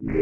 This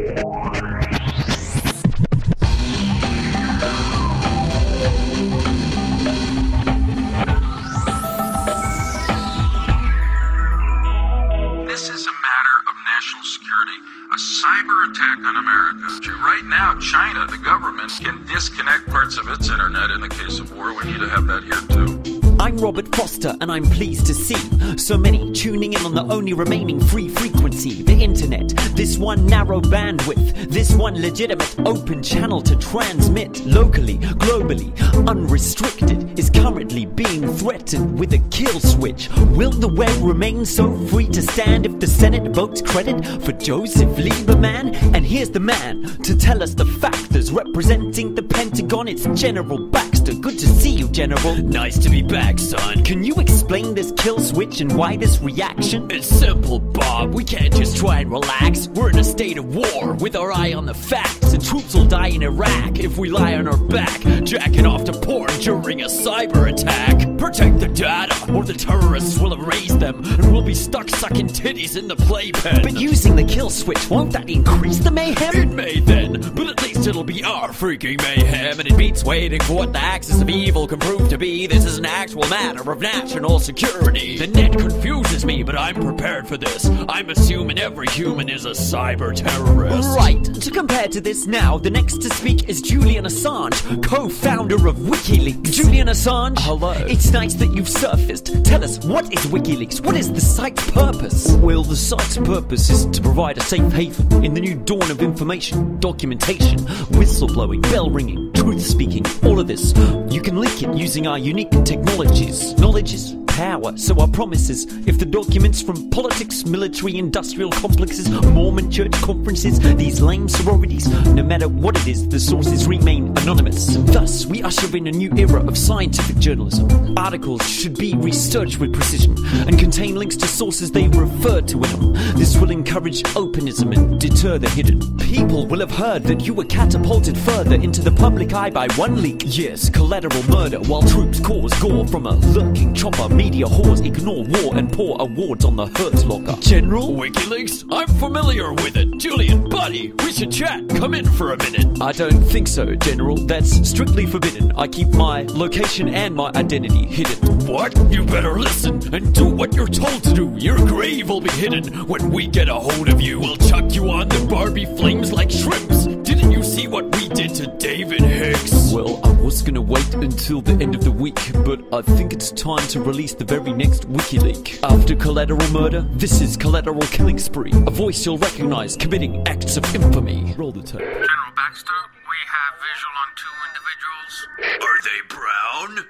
is a matter of national security, a cyber attack on America. Right now, China, the government, can disconnect parts of its internet. In the case of war, we need to have that here too. I'm Robert Foster, and I'm pleased to see so many tuning in on the only remaining free frequency, the internet. This one narrow bandwidth, this one legitimate open channel to transmit locally, globally, unrestricted, is currently being threatened with a kill switch. Will the web remain so free to stand if the Senate votes credit for Joseph Lieberman? And here's the man to tell us the factors representing the Pentagon. It's General Baxter. Good to see you, General. Nice to be back, son. Can you explain this kill switch and why this reaction? It's simple, Bob. We can't just try and relax. We're in a state of war with our eye on the facts. And troops will die in Iraq if we lie on our back, jacking off to porn during a cyber attack. Protect the data, or the terrorists will erase them, and we'll be stuck sucking titties in the playpen. But using the kill switch, won't that increase the mayhem? It may then, but at least it'll be our freaking mayhem, and it beats waiting for what the axis of evil can prove to be. This is an actual matter of national security. The net confuses me, but I'm prepared for this. I'm assuming every human is a cyber terrorist. Right. To compare to this now, the next to speak is Julian Assange, co-founder of Wikileaks. Julian Assange, hello. It's nice that you've surfaced. Tell us, what is Wikileaks? What is the site's purpose? Well, the site's purpose is to provide a safe haven in the new dawn of information, documentation, whistleblowing, bell ringing, truth speaking, all of this. You can link it using our unique technologies. Knowledge is power, so our promise is, if the documents from politics, military, industrial complexes, Mormon church conferences, these lame sororities, no matter what it is, the sources remain anonymous. Thus, we usher in a new era of scientific journalism. Articles should be researched with precision and contain links to sources they refer to in them. This will encourage openism and deter the hidden. People will have heard that you were catapulted further into the public eye by one leak. Yes, collateral murder while troops cause gore from a lurking chopper. Media whores ignore war and pour awards on the hurt locker. General? Wikileaks? I'm familiar with it. Julian, buddy, we should chat. Come in for a minute. I don't think so, General. That's strictly forbidden. I keep my location and my identity hidden. What? You better listen and do what you're told to do. Your grave will be hidden. When we get a hold of you, we'll chuck you on the Barbie flames like shrimps. Didn't you see what we did to David Hicks? Well, I was gonna wait until the end of the week, but I think it's time to release the very next WikiLeak. After collateral murder, this is collateral killing spree. A voice you'll recognize committing acts of infamy. Roll the tape. General Baxter, we have visual on two individuals. Are they brown?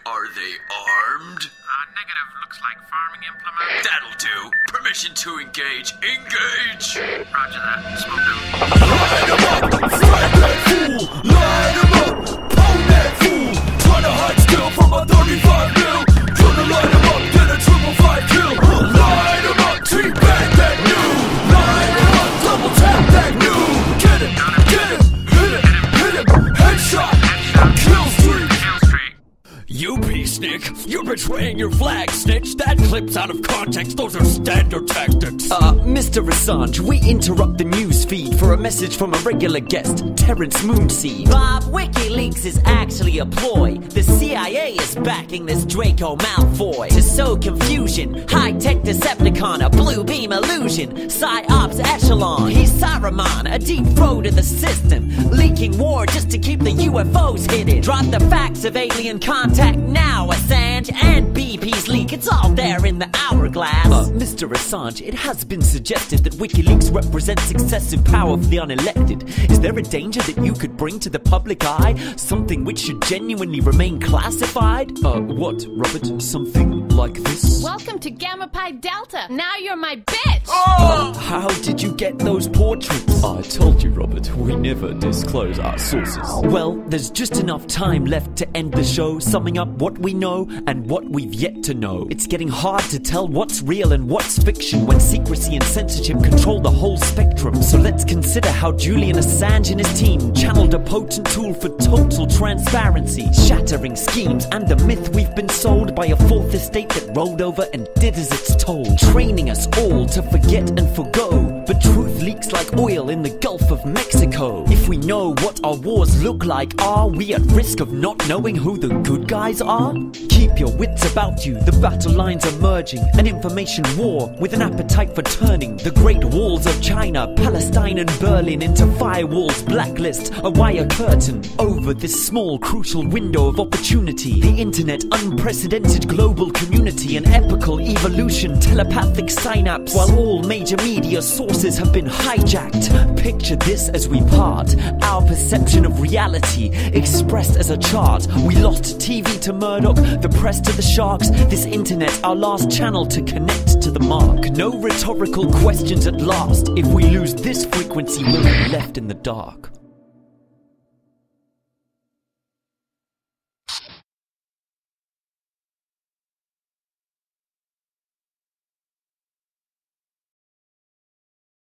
Are they armed? Negative. Looks like farming implement. That'll do. Permission to engage. Engage! Roger that. Smoke out. Line 'em up! Flag that fool! Line 'em up! Pound that fool! Trying to hide still from a 35 mil! Gonna line 'em up, get a 555 kill! Line 'em up! Teabag that new! Line 'em up! Double tap that new! Get him! Get him! Hit him! Hit him! Headshot! Kill streak! You peacenik! You're betraying your flag, snitch! That clip's out of context, those are standard tactics! Mr. Assange, we interrupt the news feed for a message from a regular guest, Terrence Moonseed. Bob, Wikileaks is actually a ploy. The CIA is backing this Draco Malfoy to sow confusion. High-tech Decepticon, a blue beam illusion. PsyOps echelon, he's Saruman, a deep throat in the system. Leaking war just to keep the UFOs hidden. Drop the facts of alien contact now, Assange, and BP's leak. It's all there in the hourglass. Mr. Assange, it has been suggested that WikiLeaks represents excessive power for the unelected. Is there a danger that you could bring to the public eye something which should genuinely remain classified? What, Robert? Something like this? Welcome to Gamma Pi Delta. Now you're my bitch. How did you get those portraits? I told you, Robert, we never disclose our sources. Well, there's just enough time left to end the show, summing up what we know and what we've yet to know. It's getting hard to tell what's real and what's fiction when secrecy and censorship control the whole spectrum. So let's consider how Julian Assange and his team channeled a potent tool for total transparency, shattering schemes and the myth we've been sold by a fourth estate that rolled over and did as it's told, training us all to forget and forgo. But truth leaks leaks like oil in the Gulf of Mexico. If we know what our wars look like, are we at risk of not knowing who the good guys are? Keep your wits about you, the battle lines are merging. An information war with an appetite for turning the great walls of China, Palestine and Berlin into firewalls, blacklist, a wire curtain. Over this small crucial window of opportunity, the internet, unprecedented global community, an epical evolution, telepathic synapse, while all major media sources have been hijacked. Picture this as we part, our perception of reality expressed as a chart. We lost TV to Murdoch, the press to the sharks, this internet our last channel to connect to the mark. No rhetorical questions at last. If we lose this frequency, we'll be left in the dark.